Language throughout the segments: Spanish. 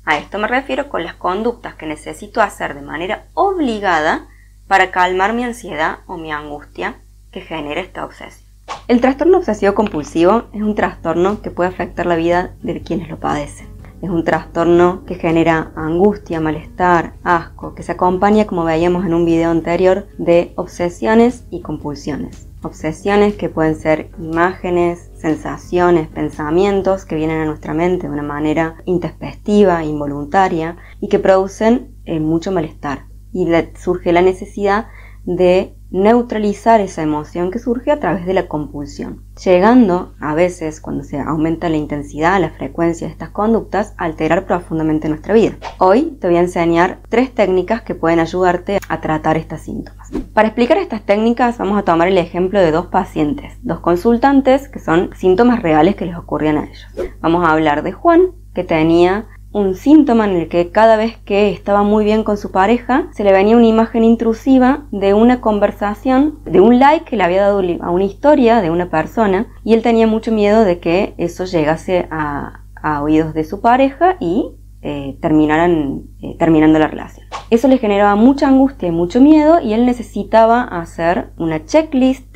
A esto me refiero con las conductas que necesito hacer de manera obligada para calmar mi ansiedad o mi angustia que genera esta obsesión. El trastorno obsesivo compulsivo es un trastorno que puede afectar la vida de quienes lo padecen. Es un trastorno que genera angustia, malestar, asco, que se acompaña, como veíamos en un video anterior, de obsesiones y compulsiones. Obsesiones que pueden ser imágenes, sensaciones, pensamientos que vienen a nuestra mente de una manera intempestiva, involuntaria y que producen mucho malestar. Y surge la necesidad de neutralizar esa emoción que surge a través de la compulsión, llegando a veces, cuando se aumenta la intensidad, la frecuencia de estas conductas, a alterar profundamente nuestra vida. Hoy te voy a enseñar 3 técnicas que pueden ayudarte a tratar estos síntomas. Para explicar estas técnicas vamos a tomar el ejemplo de 2 pacientes, 2 consultantes que son síntomas reales que les ocurrían a ellos. Vamos a hablar de Juan, que tenía un síntoma en el que cada vez que estaba muy bien con su pareja se le venía una imagen intrusiva de una conversación, de un like que le había dado a una historia de una persona, y él tenía mucho miedo de que eso llegase a oídos de su pareja y terminando la relación. Eso le generaba mucha angustia y mucho miedo, y él necesitaba hacer una checklist,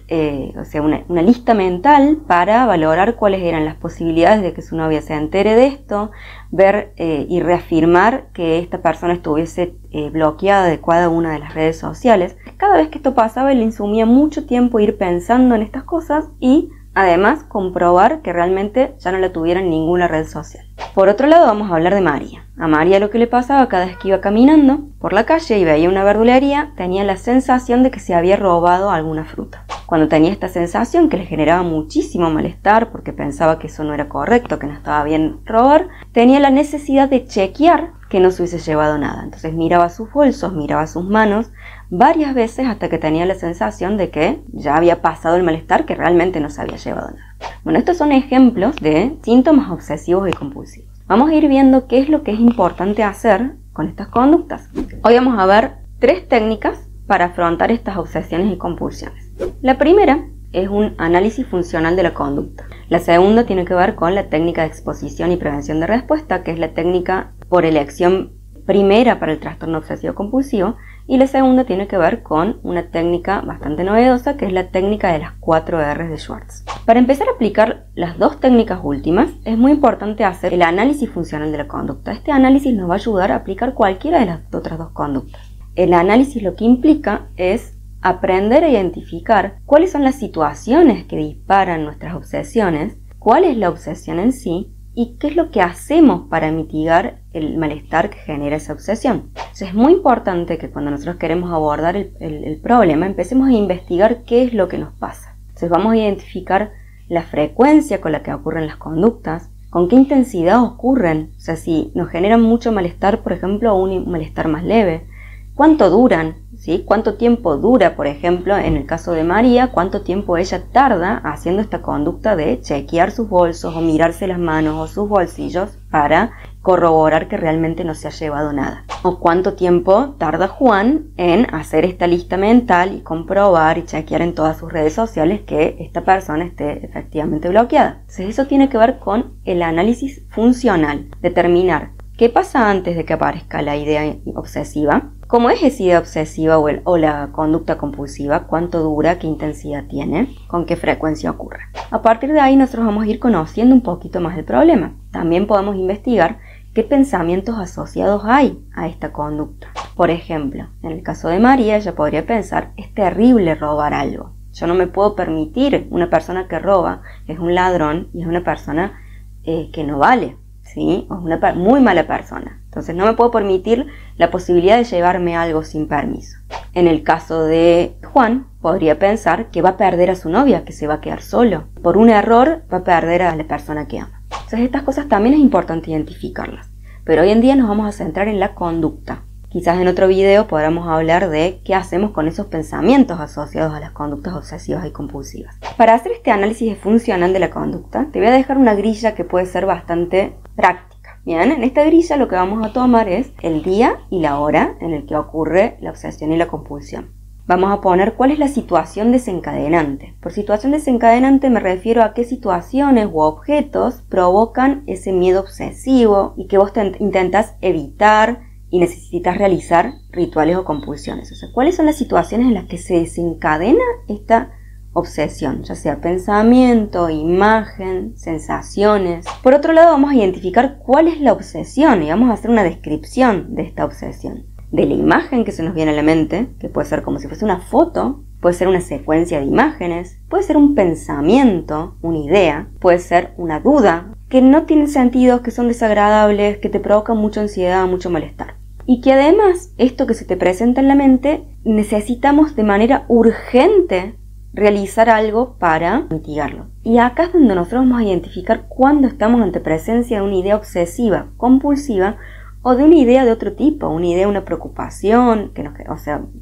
o sea, una lista mental para valorar cuáles eran las posibilidades de que su novia se entere de esto, ver y reafirmar que esta persona estuviese bloqueada de cada una de las redes sociales. Cada vez que esto pasaba, le insumía mucho tiempo ir pensando en estas cosas y además comprobar que realmente ya no la tuviera en ninguna red social. Por otro lado, vamos a hablar de María. A María lo que le pasaba cada vez que iba caminando por la calle y veía una verdulería, tenía la sensación de que se había robado alguna fruta. Cuando tenía esta sensación, que le generaba muchísimo malestar porque pensaba que eso no era correcto, que no estaba bien robar, tenía la necesidad de chequear que no se hubiese llevado nada. Entonces miraba sus bolsos, miraba sus manos varias veces hasta que tenía la sensación de que ya había pasado el malestar, que realmente no se había llevado nada. Bueno, estos son ejemplos de síntomas obsesivos y compulsivos. Vamos a ir viendo qué es lo que es importante hacer con estas conductas. Hoy vamos a ver 3 técnicas para afrontar estas obsesiones y compulsiones. La primera es un análisis funcional de la conducta. La segunda tiene que ver con la técnica de exposición y prevención de respuesta, que es la técnica por elección primera para el trastorno obsesivo compulsivo, y la segunda tiene que ver con una técnica bastante novedosa, que es la técnica de las 4 R's de Schwartz. Para empezar a aplicar las 2 técnicas últimas, es muy importante hacer el análisis funcional de la conducta. Este análisis nos va a ayudar a aplicar cualquiera de las otras 2 conductas. El análisis lo que implica es aprender a identificar cuáles son las situaciones que disparan nuestras obsesiones, cuál es la obsesión en sí y qué es lo que hacemos para mitigar el malestar que genera esa obsesión. Entonces es muy importante que cuando nosotros queremos abordar el problema, empecemos a investigar qué es lo que nos pasa. Entonces vamos a identificar la frecuencia con la que ocurren las conductas, con qué intensidad ocurren, o sea, si nos generan mucho malestar, por ejemplo, o un malestar más leve, cuánto duran, ¿sí? Cuánto tiempo dura, por ejemplo, en el caso de María, cuánto tiempo ella tarda haciendo esta conducta de chequear sus bolsos o mirarse las manos o sus bolsillos para corroborar que realmente no se ha llevado nada. O cuánto tiempo tarda Juan en hacer esta lista mental y comprobar y chequear en todas sus redes sociales que esta persona esté efectivamente bloqueada. Entonces eso tiene que ver con el análisis funcional, determinar qué pasa antes de que aparezca la idea obsesiva, cómo es esa idea obsesiva o la conducta compulsiva, cuánto dura, qué intensidad tiene, con qué frecuencia ocurre. A partir de ahí nosotros vamos a ir conociendo un poquito más el problema. También podemos investigar qué pensamientos asociados hay a esta conducta. Por ejemplo, en el caso de María, ella podría pensar, es terrible robar algo. Yo no me puedo permitir, una persona que roba es un ladrón y es una persona que no vale. ¿Sí? Es una muy mala persona. Entonces no me puedo permitir la posibilidad de llevarme algo sin permiso. En el caso de Juan, podría pensar que va a perder a su novia, que se va a quedar solo. Por un error va a perder a la persona que ama. Entonces estas cosas también es importante identificarlas. Pero hoy en día nos vamos a centrar en la conducta. Quizás en otro video podamos hablar de qué hacemos con esos pensamientos asociados a las conductas obsesivas y compulsivas. Para hacer este análisis funcional de la conducta, te voy a dejar una grilla que puede ser bastante práctica. Bien, en esta grilla lo que vamos a tomar es el día y la hora en el que ocurre la obsesión y la compulsión. vamos a poner cuál es la situación desencadenante. Por situación desencadenante me refiero a qué situaciones u objetos provocan ese miedo obsesivo y que vos intentas evitar y necesitas realizar rituales o compulsiones. O sea, ¿cuáles son las situaciones en las que se desencadena esta obsesión? Ya sea pensamiento, imagen, sensaciones. Por otro lado, vamos a identificar cuál es la obsesión y vamos a hacer una descripción de esta obsesión. De la imagen que se nos viene a la mente, que puede ser como si fuese una foto, puede ser una secuencia de imágenes, puede ser un pensamiento, una idea, puede ser una duda, que no tiene sentido, que son desagradables, que te provocan mucha ansiedad, mucho malestar. Y que además, esto que se te presenta en la mente, necesitamos de manera urgente realizar algo para mitigarlo. Y acá es donde nosotros vamos a identificar cuándo estamos ante presencia de una idea obsesiva, compulsiva, o de una idea de otro tipo, una idea, una preocupación,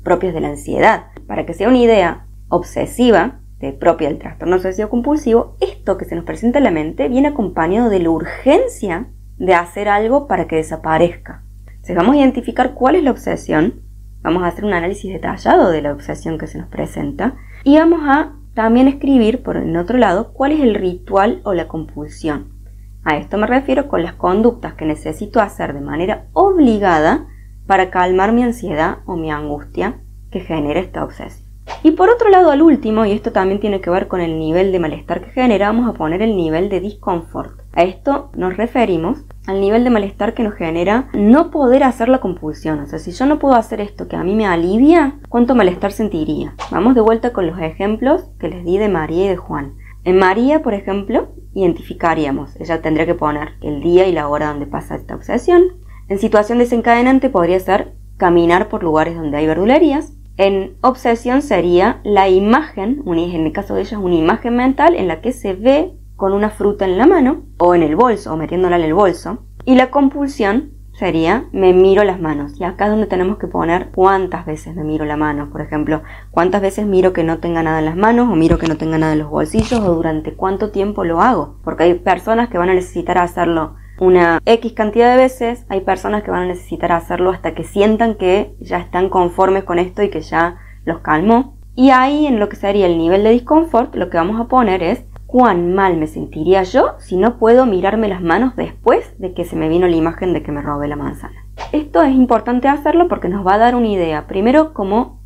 propias de la ansiedad. Para que sea una idea obsesiva, propia del trastorno obsesivo compulsivo, esto que se nos presenta en la mente viene acompañado de la urgencia de hacer algo para que desaparezca. Entonces vamos a identificar cuál es la obsesión, vamos a hacer un análisis detallado de la obsesión que se nos presenta y vamos a también escribir por el otro lado cuál es el ritual o la compulsión. A esto me refiero con las conductas que necesito hacer de manera obligada para calmar mi ansiedad o mi angustia que genera esta obsesión. Y por otro lado, al último, y esto también tiene que ver con el nivel de malestar que genera, vamos a poner el nivel de disconfort. A esto nos referimos al nivel de malestar que nos genera no poder hacer la compulsión. O sea, si yo no puedo hacer esto que a mí me alivia, ¿cuánto malestar sentiría? Vamos de vuelta con los ejemplos que les di de María y de Juan. En María, por ejemplo, identificaríamos, ella tendría que poner el día y la hora donde pasa esta obsesión. En situación desencadenante podría ser caminar por lugares donde hay verdulerías. En obsesión sería la imagen, en el caso de ella es una imagen mental en la que se ve con una fruta en la mano o en el bolso o metiéndola en el bolso. Y la compulsión sería me miro las manos. Y acá es donde tenemos que poner cuántas veces me miro la mano. Por ejemplo, cuántas veces miro que no tenga nada en las manos o miro que no tenga nada en los bolsillos o durante cuánto tiempo lo hago. Porque hay personas que van a necesitar hacerlo una X cantidad de veces, hay personas que van a necesitar hacerlo hasta que sientan que ya están conformes con esto y que ya los calmó. Y ahí en lo que sería el nivel de disconfort, lo que vamos a poner es cuán mal me sentiría yo si no puedo mirarme las manos después de que se me vino la imagen de que me robé la manzana. Esto es importante hacerlo porque nos va a dar una idea, primero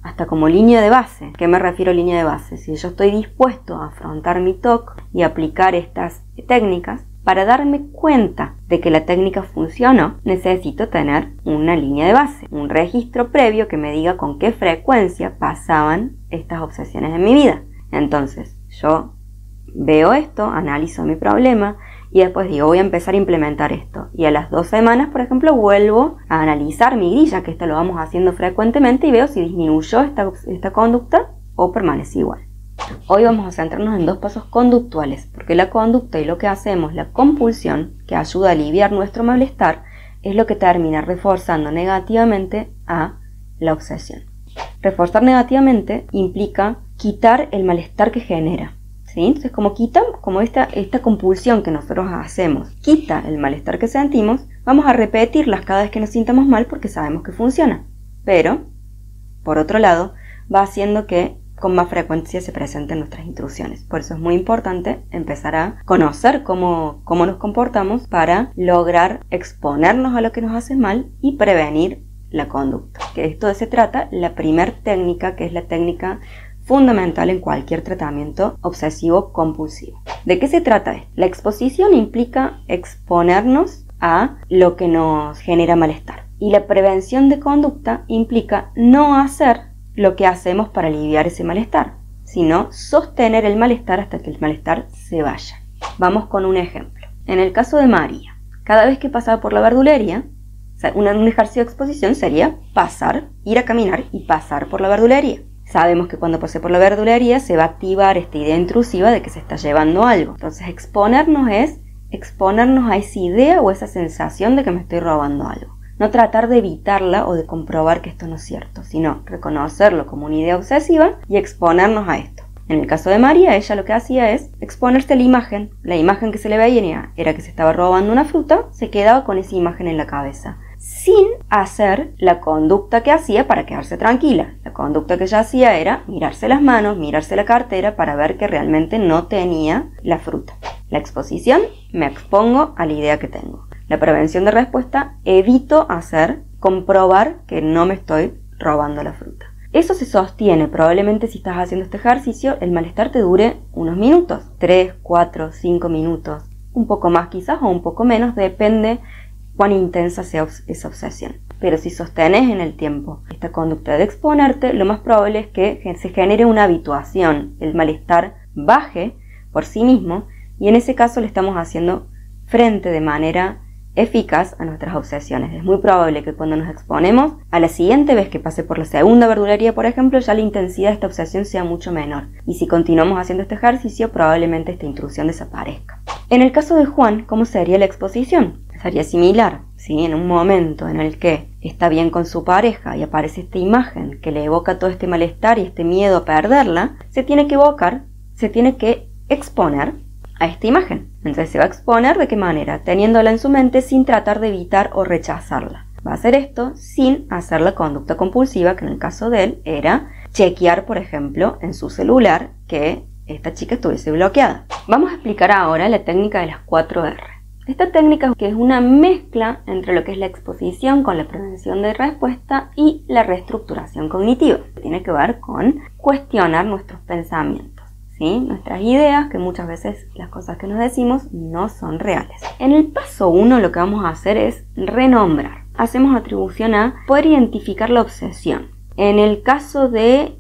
hasta como línea de base. ¿Qué me refiero a línea de base? Si yo estoy dispuesto a afrontar mi TOC y aplicar estas técnicas, para darme cuenta de que la técnica funcionó, necesito tener una línea de base, un registro previo que me diga con qué frecuencia pasaban estas obsesiones en mi vida. Entonces, yo veo esto, analizo mi problema y después digo, voy a empezar a implementar esto. Y a las 2 semanas, por ejemplo, vuelvo a analizar mi grilla, que esto lo vamos haciendo frecuentemente, y veo si disminuyó esta conducta o permanece igual. Hoy vamos a centrarnos en 2 pasos conductuales, porque la conducta y lo que hacemos, la compulsión, que ayuda a aliviar nuestro malestar, es lo que termina reforzando negativamente a la obsesión. Reforzar negativamente implica quitar el malestar que genera, ¿sí? Entonces, como esta compulsión que nosotros hacemos quita el malestar que sentimos, vamos a repetirlas cada vez que nos sintamos mal porque sabemos que funciona. Pero, por otro lado, va haciendo que con más frecuencia se presenten nuestras intrusiones. Por eso es muy importante empezar a conocer cómo nos comportamos para lograr exponernos a lo que nos hace mal y prevenir la conducta. Que esto se trata la primer técnica, que es la técnica fundamental en cualquier tratamiento obsesivo compulsivo. ¿De qué se trata esto? La exposición implica exponernos a lo que nos genera malestar. Y la prevención de conducta implica no hacer lo que hacemos para aliviar ese malestar, sino sostener el malestar hasta que el malestar se vaya. Vamos con un ejemplo. En el caso de María, cada vez que pasaba por la verdulería, un ejercicio de exposición sería ir a caminar y pasar por la verdulería. Sabemos que cuando pase por la verdulería se va a activar esta idea intrusiva de que se está llevando algo. Entonces exponernos a esa idea o esa sensación de que me estoy robando algo. No tratar de evitarla o de comprobar que esto no es cierto, sino reconocerlo como una idea obsesiva y exponernos a esto. En el caso de María, ella lo que hacía es exponerse a la imagen que se le veía era que se estaba robando una fruta, se quedaba con esa imagen en la cabeza, sin hacer la conducta que hacía para quedarse tranquila. La conducta que ella hacía era mirarse las manos, mirarse la cartera para ver que realmente no tenía la fruta. La exposición, me expongo a la idea que tengo. La prevención de respuesta, evito comprobar que no me estoy robando la fruta. Eso se sostiene, probablemente si estás haciendo este ejercicio, el malestar te dure unos minutos, 3, 4, 5 minutos, un poco más quizás o un poco menos, depende cuán intensa sea esa obsesión. Pero si sostenes en el tiempo esta conducta de exponerte, lo más probable es que se genere una habituación, el malestar baje por sí mismo y en ese caso le estamos haciendo frente de manera eficaz a nuestras obsesiones. Es muy probable que cuando nos exponemos, a la siguiente vez que pase por la segunda verdulería, por ejemplo, ya la intensidad de esta obsesión sea mucho menor. Y si continuamos haciendo este ejercicio, probablemente esta intrusión desaparezca. En el caso de Juan, ¿cómo sería la exposición? Sería similar, ¿sí? En un momento en el que está bien con su pareja y aparece esta imagen que le evoca todo este malestar y este miedo a perderla, se tiene que exponer a esta imagen. Entonces se va a exponer ¿de qué manera? Teniéndola en su mente sin tratar de evitar o rechazarla. Va a hacer esto sin hacer la conducta compulsiva, que en el caso de él era chequear, por ejemplo, en su celular que esta chica estuviese bloqueada. Vamos a explicar ahora la técnica de las 4R. Esta técnica que es una mezcla entre lo que es la exposición con la prevención de respuesta y la reestructuración cognitiva. Tiene que ver con cuestionar nuestros pensamientos. ¿Sí? Nuestras ideas, que muchas veces las cosas que nos decimos no son reales. En el paso 1 lo que vamos a hacer es renombrar. Hacemos atribución a poder identificar la obsesión. En el caso de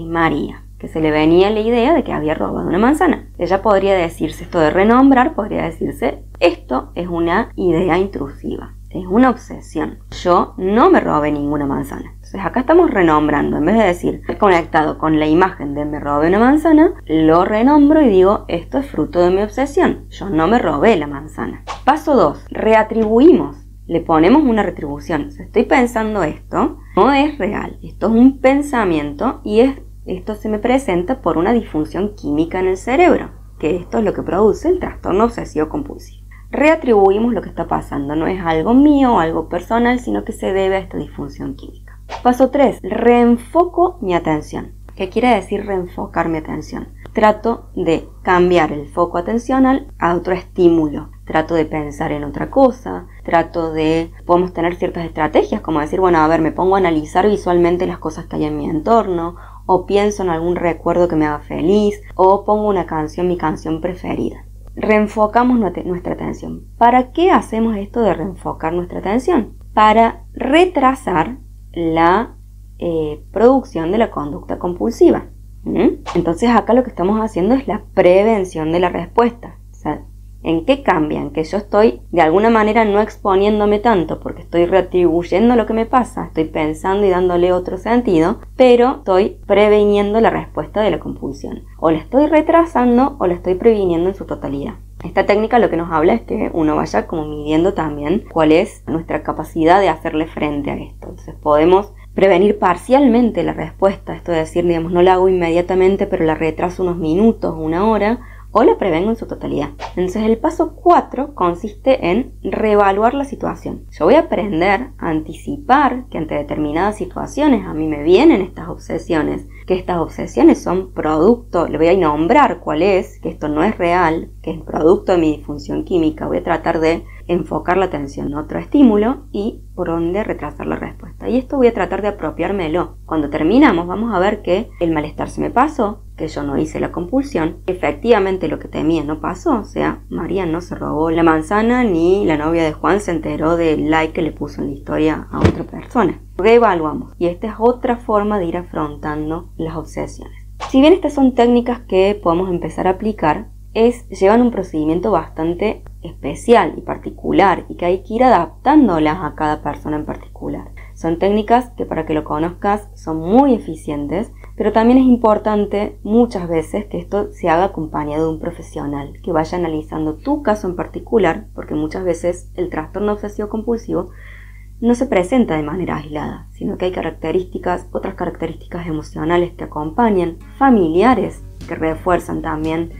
María, que se le venía la idea de que había robado una manzana. Ella podría decirse, esto de renombrar, podría decirse, esto es una idea intrusiva. Es una obsesión. Yo no me robé ninguna manzana. Entonces acá estamos renombrando. En vez de decir, conectado con la imagen de me robé una manzana, lo renombro y digo, esto es fruto de mi obsesión. Yo no me robé la manzana. Paso 2. Reatribuimos. Le ponemos una retribución. O sea, estoy pensando esto, no es real. Esto es un pensamiento y esto se me presenta por una disfunción química en el cerebro. Que esto es lo que produce el trastorno obsesivo compulsivo. Reatribuimos lo que está pasando, no es algo mío o algo personal, sino que se debe a esta disfunción química. Paso 3. Reenfoco mi atención. ¿Qué quiere decir reenfocar mi atención? Trato de cambiar el foco atencional a otro estímulo. Trato de pensar en otra cosa, podemos tener ciertas estrategias, como decir, bueno, a ver, me pongo a analizar visualmente las cosas que hay en mi entorno, o pienso en algún recuerdo que me haga feliz, o pongo una canción, mi canción preferida. Reenfocamos nuestra atención. ¿Para qué hacemos esto de reenfocar nuestra atención? Para retrasar la producción de la conducta compulsiva. Entonces acá lo que estamos haciendo es la prevención de la respuesta. O sea, ¿en qué cambia? En que yo estoy de alguna manera no exponiéndome tanto porque estoy reatribuyendo lo que me pasa, estoy pensando y dándole otro sentido, pero estoy previniendo la respuesta de la compulsión. O la estoy retrasando o la estoy previniendo en su totalidad. Esta técnica lo que nos habla es que uno vaya como midiendo también cuál es nuestra capacidad de hacerle frente a esto. Entonces podemos prevenir parcialmente la respuesta, esto es decir, digamos, no la hago inmediatamente pero la retraso unos minutos, una hora, o la prevengo en su totalidad. Entonces el paso 4 consiste en reevaluar la situación. Yo voy a aprender a anticipar que ante determinadas situaciones a mí me vienen estas obsesiones, que estas obsesiones son producto, le voy a nombrar cuál es, que esto no es real, que es producto de mi disfunción química. Voy a tratar de enfocar la atención en otro estímulo y por donde retrasar la respuesta. Y esto voy a tratar de apropiármelo. Cuando terminamos vamos a ver que el malestar se me pasó, que yo no hice la compulsión, efectivamente lo que temía no pasó, o sea, María no se robó la manzana ni la novia de Juan se enteró del like que le puso en la historia a otra persona. Reevaluamos y esta es otra forma de ir afrontando las obsesiones. Si bien estas son técnicas que podemos empezar a aplicar, llevan un procedimiento bastante especial y particular y que hay que ir adaptándolas a cada persona en particular. Son técnicas que, para que lo conozcas, son muy eficientes, pero también es importante muchas veces que esto se haga acompañado de un profesional que vaya analizando tu caso en particular, porque muchas veces el trastorno obsesivo compulsivo no se presenta de manera aislada, sino que hay otras características emocionales que acompañan, familiares que refuerzan también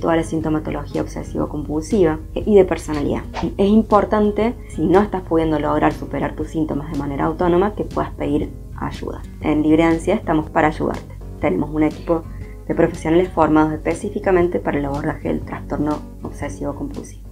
toda la sintomatología obsesivo-compulsiva y de personalidad. Es importante, si no estás pudiendo lograr superar tus síntomas de manera autónoma, que puedas pedir ayuda. En Libre de Ansiedad estamos para ayudarte. Tenemos un equipo de profesionales formados específicamente para el abordaje del trastorno obsesivo-compulsivo.